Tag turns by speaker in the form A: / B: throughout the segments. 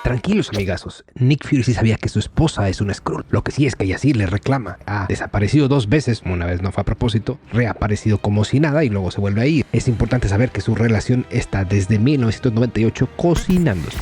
A: Tranquilos, amigazos, Nick Fury sí sabía que su esposa es una Skrull. Lo que sí es que ella sí le reclama. Ha desaparecido 2 veces, una vez no fue a propósito, reaparecido como si nada y luego se vuelve a ir. Es importante saber que su relación está desde 1998 cocinándose.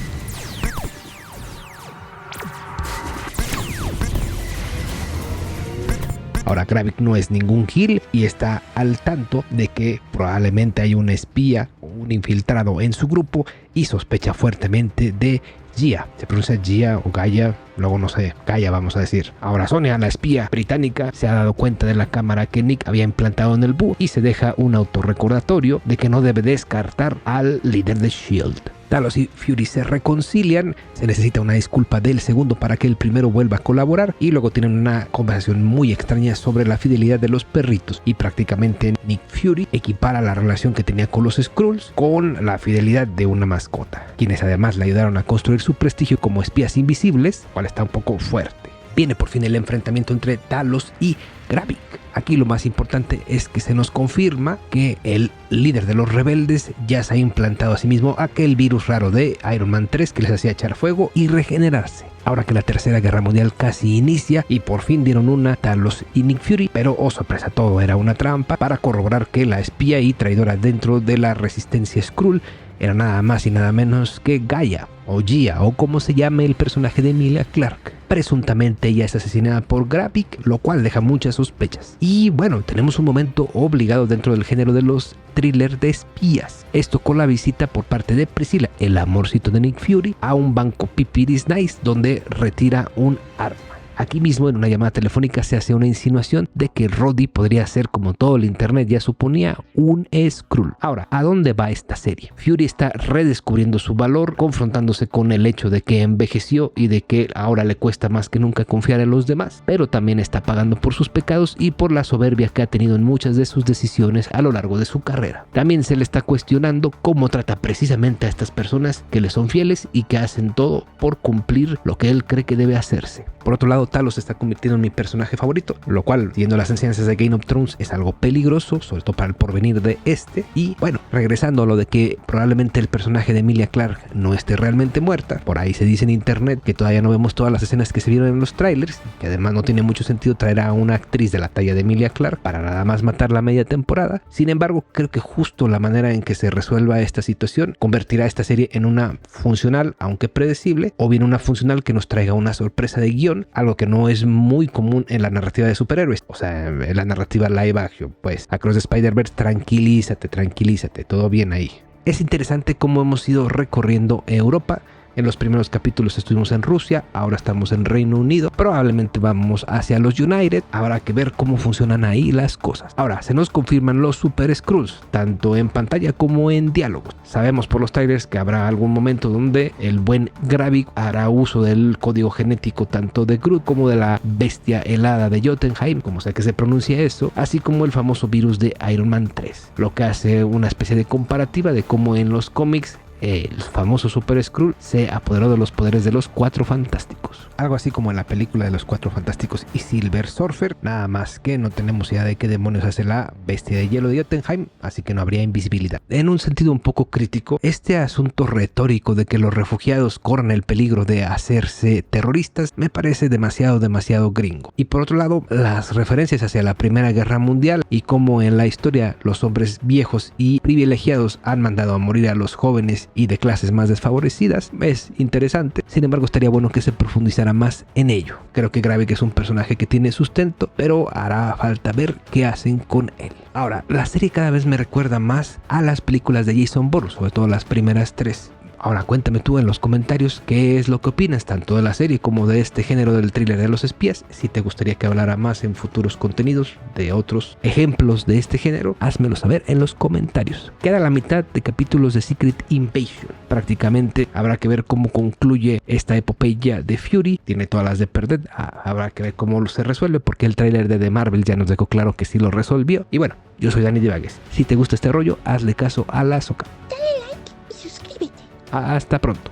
A: Ahora, Gravik no es ningún Hill y está al tanto de que probablemente hay un espía o un infiltrado en su grupo y sospecha fuertemente de Gia. Se pronuncia Gia o Gaia, luego no sé, Gaia vamos a decir. Ahora Sonia, la espía británica, se ha dado cuenta de la cámara que Nick había implantado en el búho y se deja un autorrecordatorio de que no debe descartar al líder de S.H.I.E.L.D. Talos y Fury se reconcilian, se necesita una disculpa del segundo para que el primero vuelva a colaborar y luego tienen una conversación muy extraña sobre la fidelidad de los perritos y prácticamente Nick Fury equipara la relación que tenía con los Skrulls con la fidelidad de una mascota, quienes además le ayudaron a construir su prestigio como espías invisibles, cual está un poco fuerte. Viene por fin el enfrentamiento entre Talos y Gravik. Aquí lo más importante es que se nos confirma que el líder de los rebeldes ya se ha implantado a sí mismo aquel virus raro de Iron Man 3 que les hacía echar fuego y regenerarse. Ahora que la tercera guerra mundial casi inicia y por fin dieron una Talos y Nick Fury, pero oh sorpresa, todo era una trampa para corroborar que la espía y traidora dentro de la resistencia Skrull era nada más y nada menos que Gaia o Gia o como se llame el personaje de Emilia Clarke. Presuntamente ella es asesinada por Gravik, lo cual deja muchas sospechas. Y bueno, tenemos un momento obligado dentro del género de los thrillers de espías. Esto con la visita por parte de Priscilla, el amorcito de Nick Fury, a un banco Pipiris Nice donde retira un arma. Aquí mismo en una llamada telefónica se hace una insinuación de que Rhodey podría ser, como todo el internet ya suponía, un Skrull. Ahora, ¿a dónde va esta serie? Fury está redescubriendo su valor, confrontándose con el hecho de que envejeció y de que ahora le cuesta más que nunca confiar en los demás, pero también está pagando por sus pecados y por la soberbia que ha tenido en muchas de sus decisiones a lo largo de su carrera. También se le está cuestionando cómo trata precisamente a estas personas que le son fieles y que hacen todo por cumplir lo que él cree que debe hacerse. Por otro lado, Talos se está convirtiendo en mi personaje favorito, lo cual, siguiendo las enseñanzas de Game of Thrones, es algo peligroso, sobre todo para el porvenir de este. Y bueno, regresando a lo de que probablemente el personaje de Emilia Clarke no esté realmente muerta, por ahí se dice en internet que todavía no vemos todas las escenas que se vieron en los trailers, que además no tiene mucho sentido traer a una actriz de la talla de Emilia Clarke para nada más matar la media temporada. Sin embargo, creo que justo la manera en que se resuelva esta situación convertirá esta serie en una funcional, aunque predecible, o bien una funcional que nos traiga una sorpresa de guión, algo que no es muy común en la narrativa de superhéroes, o sea, en la narrativa live action. Pues Across the Spider-Verse, tranquilízate, todo bien ahí. Es interesante cómo hemos ido recorriendo Europa. En los primeros capítulos estuvimos en Rusia, ahora estamos en Reino Unido, probablemente vamos hacia los United, habrá que ver cómo funcionan ahí las cosas. Ahora, se nos confirman los Super Skrulls, tanto en pantalla como en diálogos. Sabemos por los trailers que habrá algún momento donde el buen Gravik hará uso del código genético tanto de Groot como de la bestia helada de Jotunheim, como sea que se pronuncie eso, así como el famoso virus de Iron Man 3, lo que hace una especie de comparativa de cómo en los cómics el famoso Super Skrull se apoderó de los poderes de los Cuatro Fantásticos. Algo así como en la película de los Cuatro Fantásticos y Silver Surfer, nada más que no tenemos idea de qué demonios hace la bestia de hielo de Jotunheim, así que no habría invisibilidad. En un sentido un poco crítico, este asunto retórico de que los refugiados corran el peligro de hacerse terroristas me parece demasiado gringo. Y por otro lado, las referencias hacia la Primera Guerra Mundial y cómo en la historia los hombres viejos y privilegiados han mandado a morir a los jóvenes y de clases más desfavorecidas es interesante. Sin embargo, estaría bueno que se profundizara más en ello. Creo que Gravik es un personaje que tiene sustento, pero hará falta ver qué hacen con él. Ahora, la serie cada vez me recuerda más a las películas de Jason Bourne, sobre todo las primeras 3. Ahora cuéntame tú en los comentarios qué es lo que opinas tanto de la serie como de este género del thriller de los espías. Si te gustaría que hablara más en futuros contenidos de otros ejemplos de este género, házmelo saber en los comentarios. Queda la mitad de capítulos de Secret Invasion. Prácticamente habrá que ver cómo concluye esta epopeya de Fury. Tiene todas las de perder. Habrá que ver cómo se resuelve porque el tráiler de The Marvel ya nos dejó claro que sí lo resolvió. Y bueno, yo soy Dani Divagues. Si te gusta este rollo, hazle caso a la soca.
B: Dale like y suscríbete.
A: Hasta pronto.